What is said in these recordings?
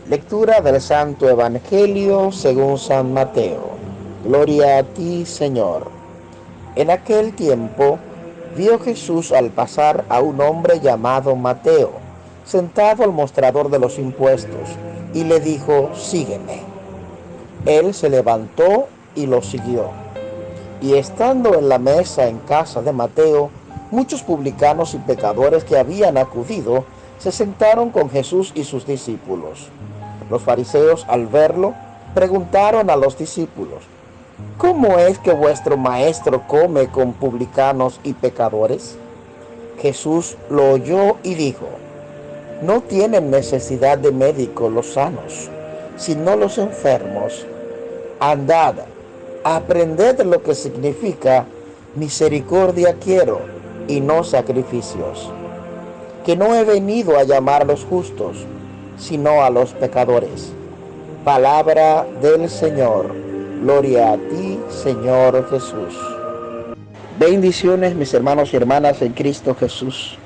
Lectura del Santo Evangelio según San Mateo. Gloria a ti, Señor. En aquel tiempo vio Jesús al pasar a un hombre llamado Mateo, sentado al mostrador de los impuestos, y le dijo: sígueme. Él se levantó y lo siguió. Y estando en la mesa en casa de Mateo, muchos publicanos y pecadores que habían acudido se sentaron con Jesús y sus discípulos. Los fariseos, al verlo, preguntaron a los discípulos: ¿cómo es que vuestro maestro come con publicanos y pecadores? Jesús lo oyó y dijo: no tienen necesidad de médico los sanos, sino los enfermos. Andad, aprended lo que significa misericordia quiero y no sacrificios. Que no he venido a llamar a los justos, sino a los pecadores. Palabra del Señor. Gloria a ti, Señor Jesús. Bendiciones, mis hermanos y hermanas en Cristo Jesús.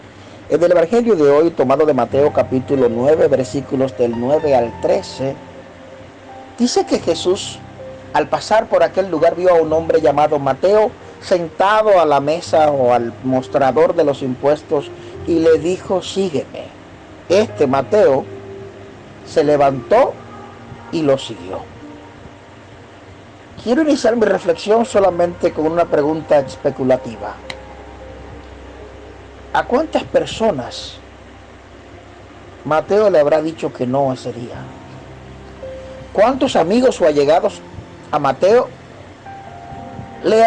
En el Evangelio de hoy, tomado de Mateo capítulo 9, versículos del 9 al 13, dice que Jesús, al pasar por aquel lugar, vio a un hombre llamado Mateo sentado a la mesa o al mostrador de los impuestos y le dijo: sígueme. Este Mateo se levantó y lo siguió. Quiero iniciar mi reflexión solamente con una pregunta especulativa. ¿A cuántas personas Mateo le habrá dicho que no ese día? ¿Cuántos amigos o allegados a Mateo le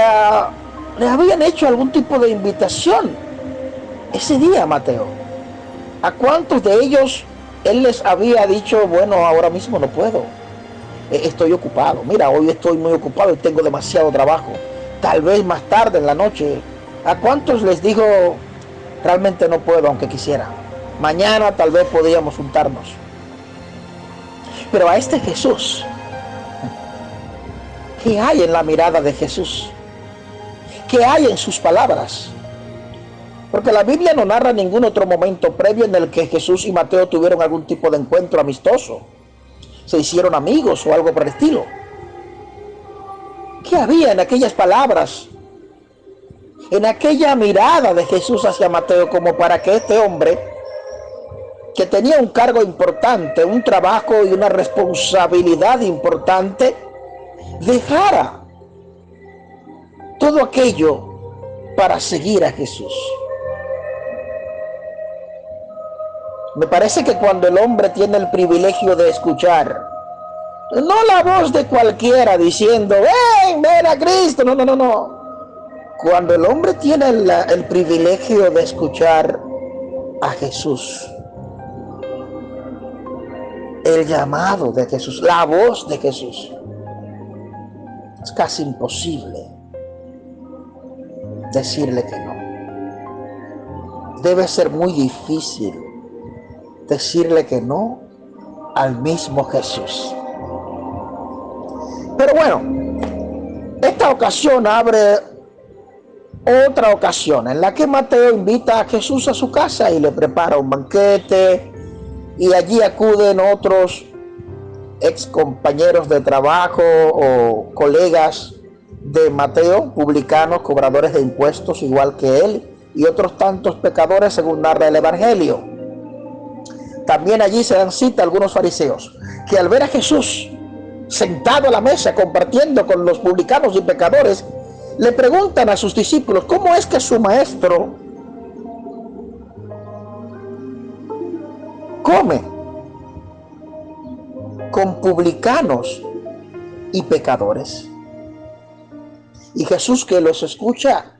habían hecho algún tipo de invitación ese día a Mateo? ¿A cuántos de ellos él les había dicho: bueno, ahora mismo no puedo, estoy ocupado, mira, hoy estoy muy ocupado y tengo demasiado trabajo, tal vez más tarde en la noche? ¿A cuántos les dijo: realmente no puedo aunque quisiera, mañana tal vez podríamos juntarnos? Pero a este Jesús, ¿qué hay en la mirada de Jesús? ¿Qué hay en sus palabras? Porque la Biblia no narra ningún otro momento previo en el que Jesús y Mateo tuvieron algún tipo de encuentro amistoso, se hicieron amigos o algo por el estilo. ¿Qué había en aquellas palabras, en aquella mirada de Jesús hacia Mateo, como para que este hombre, que tenía un cargo importante, un trabajo y una responsabilidad importante, dejara todo aquello para seguir a Jesús? Me parece que cuando el hombre tiene el privilegio de escuchar, no la voz de cualquiera diciendo: ven a Cristo, no. Cuando el hombre tiene el privilegio de escuchar a Jesús, el llamado de Jesús, la voz de Jesús, es casi imposible decirle que no. Debe ser muy difícil decirle que no al mismo Jesús. Pero bueno, esta ocasión abre otra ocasión en la que Mateo invita a Jesús a su casa y le prepara un banquete, y allí acuden otros ex compañeros de trabajo o colegas de Mateo, publicanos, cobradores de impuestos igual que él, y otros tantos pecadores según narra el Evangelio. También allí se dan cita algunos fariseos que, al ver a Jesús sentado a la mesa compartiendo con los publicanos y pecadores, le preguntan a sus discípulos: ¿cómo es que su maestro come con publicanos y pecadores? Y Jesús, que los escucha,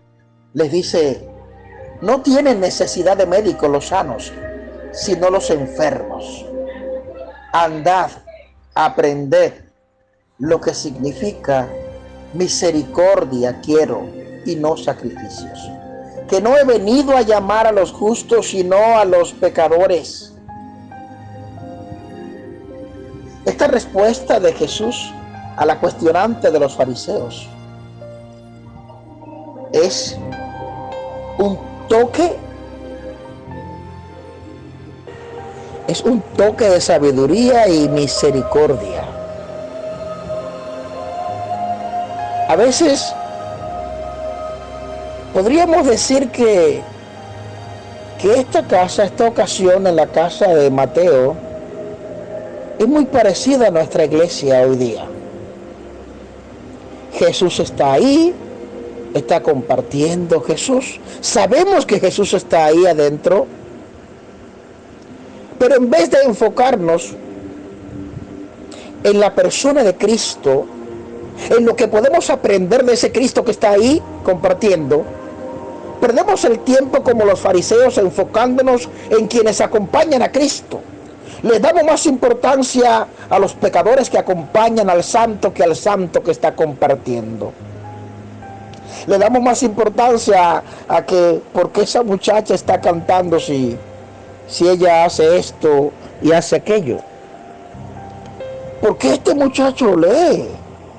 les dice: no tienen necesidad de médicos los sanos, sino los enfermos. Andad, aprended lo que significa misericordia quiero y no sacrificios. Que no he venido a llamar a los justos, sino a los pecadores. Esta respuesta de Jesús a la cuestionante de los fariseos es un toque es un toque de sabiduría y misericordia. A veces podríamos decir que esta ocasión en la casa de Mateo, es muy parecida a nuestra iglesia hoy día. Jesús está ahí, está compartiendo Jesús. Sabemos que Jesús está ahí adentro, pero en vez de enfocarnos en la persona de Cristo, en lo que podemos aprender de ese Cristo que está ahí compartiendo, perdemos el tiempo como los fariseos enfocándonos en quienes acompañan a Cristo. Le damos más importancia a los pecadores que acompañan al santo que al santo que está compartiendo. Le damos más importancia a que porque esa muchacha está cantando si ella hace esto y hace aquello. ¿Por qué este muchacho lee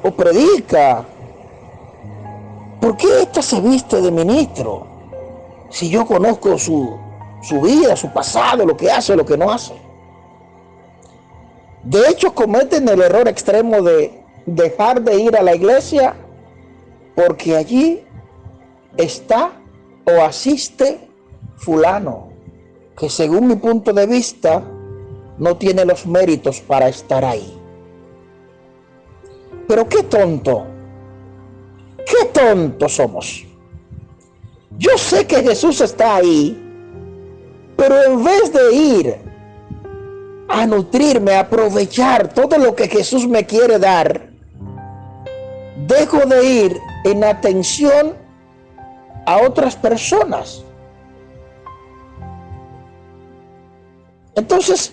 o predica? ¿Por qué esta se viste de ministro? Si yo conozco su vida, su pasado, lo que hace, lo que no hace. De hecho, cometen el error extremo de dejar de ir a la iglesia porque allí está o asiste fulano, que según mi punto de vista no tiene los méritos para estar ahí. Pero qué tontos somos. Yo sé que Jesús está ahí, pero en vez de ir a nutrirme, a aprovechar todo lo que Jesús me quiere dar, dejo de ir en atención a otras personas. Entonces,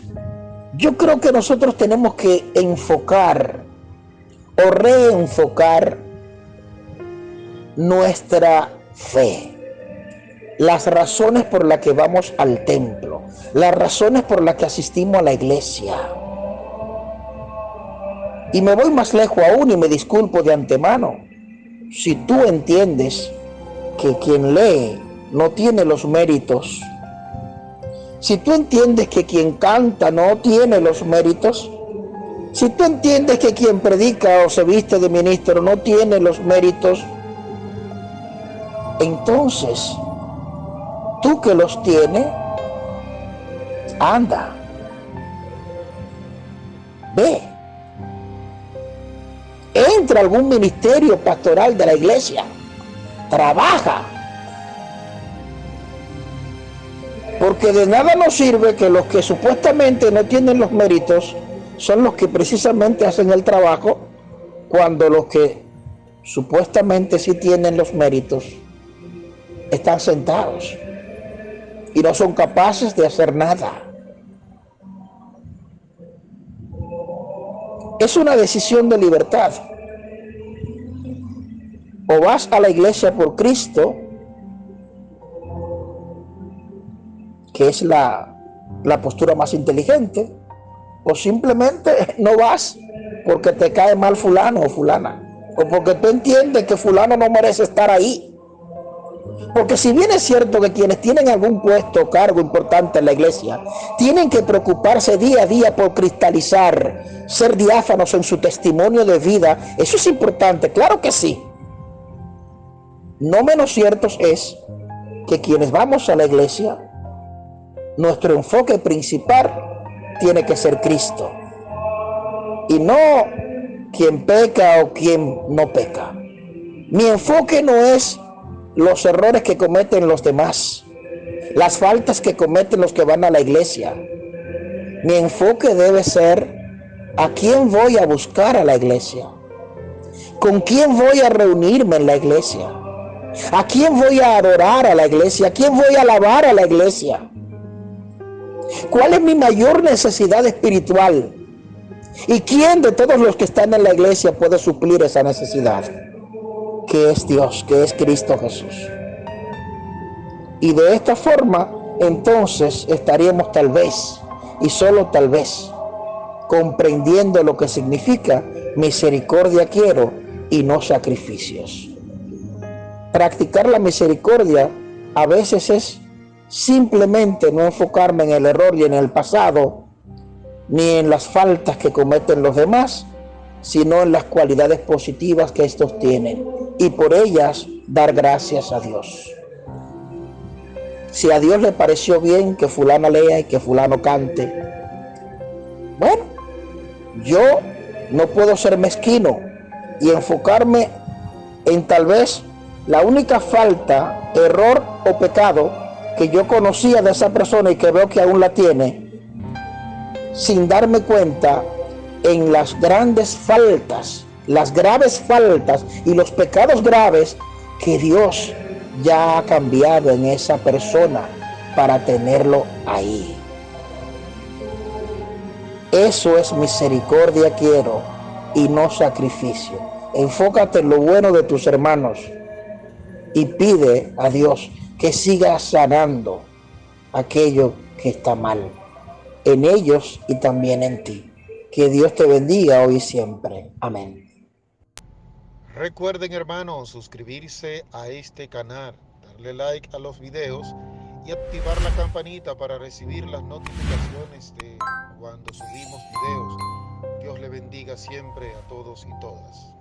yo creo que nosotros tenemos que enfocar o reenfocar nuestra fe. Las razones por las que vamos al templo, las razones por las que asistimos a la iglesia. Y me voy más lejos aún y me disculpo de antemano. Si tú entiendes que quien lee no tiene los méritos, si tú entiendes que quien canta no tiene los méritos, si tú entiendes que quien predica o se viste de ministro no tiene los méritos, entonces tú que los tienes, anda, ve, entra a algún ministerio pastoral de la iglesia, trabaja, porque de nada nos sirve que los que supuestamente no tienen los méritos son los que precisamente hacen el trabajo, cuando los que supuestamente sí tienen los méritos están sentados y no son capaces de hacer nada. Es una decisión de libertad. O vas a la iglesia por Cristo, que es la postura más inteligente, o simplemente no vas porque te cae mal fulano o fulana, o porque tú entiendes que fulano no merece estar ahí. Porque si bien es cierto que quienes tienen algún puesto o cargo importante en la iglesia tienen que preocuparse día a día por cristalizar, ser diáfanos en su testimonio de vida, eso es importante, claro que sí. No menos cierto es que quienes vamos a la iglesia, nuestro enfoque principal tiene que ser Cristo y no quien peca o quien no peca. Mi enfoque no es los errores que cometen los demás, las faltas que cometen los que van a la iglesia. Mi enfoque debe ser a quién voy a buscar a la iglesia, con quién voy a reunirme en la iglesia, a quién voy a adorar a la iglesia, a quién voy a alabar a la iglesia, cuál es mi mayor necesidad espiritual y quién de todos los que están en la iglesia puede suplir esa necesidad, que es Dios, que es Cristo Jesús. Y de esta forma, entonces estaríamos tal vez, y solo tal vez, comprendiendo lo que significa misericordia quiero y no sacrificios. Practicar la misericordia a veces es simplemente no enfocarme en el error y en el pasado, ni en las faltas que cometen los demás, sino en las cualidades positivas que estos tienen, y por ellas dar gracias a Dios. Si a Dios le pareció bien que fulana lea y que fulano cante, bueno, yo no puedo ser mezquino y enfocarme en tal vez la única falta, error o pecado que yo conocía de esa persona y que veo que aún la tiene, sin darme cuenta en las grandes faltas, las graves faltas y los pecados graves que Dios ya ha cambiado en esa persona para tenerlo ahí. Eso es misericordia quiero y no sacrificio. Enfócate en lo bueno de tus hermanos y pide a Dios que siga sanando aquello que está mal en ellos y también en ti. Que Dios te bendiga hoy y siempre. Amén. Recuerden, hermanos, suscribirse a este canal, darle like a los videos y activar la campanita para recibir las notificaciones de cuando subimos videos. Dios le bendiga siempre a todos y todas.